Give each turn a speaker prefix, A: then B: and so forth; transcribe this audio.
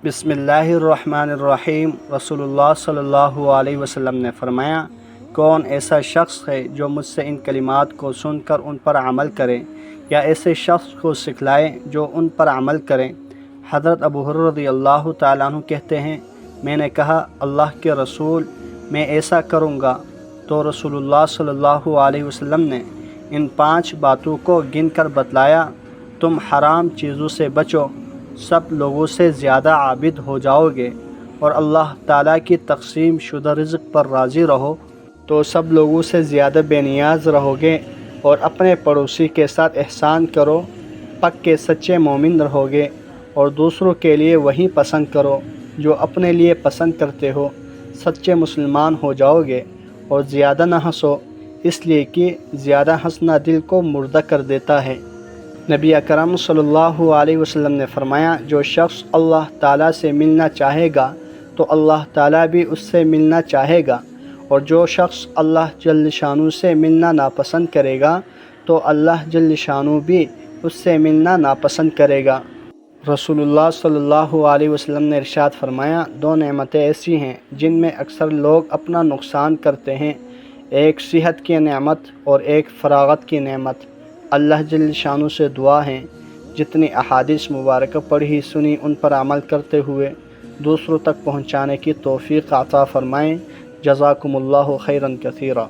A: बिस्मिल्लाहिर्रहमानिर्रहीम। रसूलुल्लाह सल्लल्लाहु अलैहि वसल्लम ने फरमाया, कौन ऐसा शख्स है जो मुझसे इन कलिमात को सुनकर उन पर अमल करे या ऐसे शख्स को सिखलाए जो उन पर अमल करें। हज़रत अबू हुरैरा रज़ियल्लाहु ताला अन्हु कहते हैं, मैंने कहा, अल्लाह के रसूल, मैं ऐसा करूँगा। तो रसूलुल्लाह सल्लल्लाहु अलैहि वसल्लम ने इन 5 बातों को गिन कर बतलाया, तुम हराम चीज़ों से बचो, सब लोगों से ज़्यादा आबिद हो जाओगे और अल्लाह ताला की तक़सीम शुदा रिज़्क़ पर राज़ी रहो तो सब लोगों से ज़्यादा बेनियाज़ रहोगे और अपने पड़ोसी के साथ एहसान करो, पक्के सच्चे मोमिन रहोगे और दूसरों के लिए वही पसंद करो जो अपने लिए पसंद करते हो, सच्चे मुसलमान हो जाओगे। और ज़्यादा न हंसो, इसलिए कि ज़्यादा हंसना दिल को मुर्दा कर देता है। नबी अकरम सल्लल्लाहु अलैहि वसल्लम ने फरमाया, जो शख्स अल्लाह ताला से मिलना चाहेगा तो अल्लाह ताला भी उससे मिलना चाहेगा, और जो शख्स अल्लाह जल्ल शानू से मिलना नापसंद करेगा तो अल्लाह जल्ल शानू भी उससे मिलना नापसंद करेगा। रसूलुल्लाह सल्लल्लाहु अलैहि वसल्लम ने इरशाद फरमाया, 2 नेमतें ऐसी हैं जिनमें अक्सर लोग अपना नुकसान करते हैं, एक सेहत की नेमत और एक फरागत की नेमत। अल्लाह जल्ल शानू से दुआ है, जितनी अहादीस मुबारक पढ़ी सुनी उन पर अमल करते हुए दूसरों तक पहुँचाने की तौफ़ीक़ अता फ़रमाएँ। जज़ाकुमुल्लाहु खैरन कसीरा।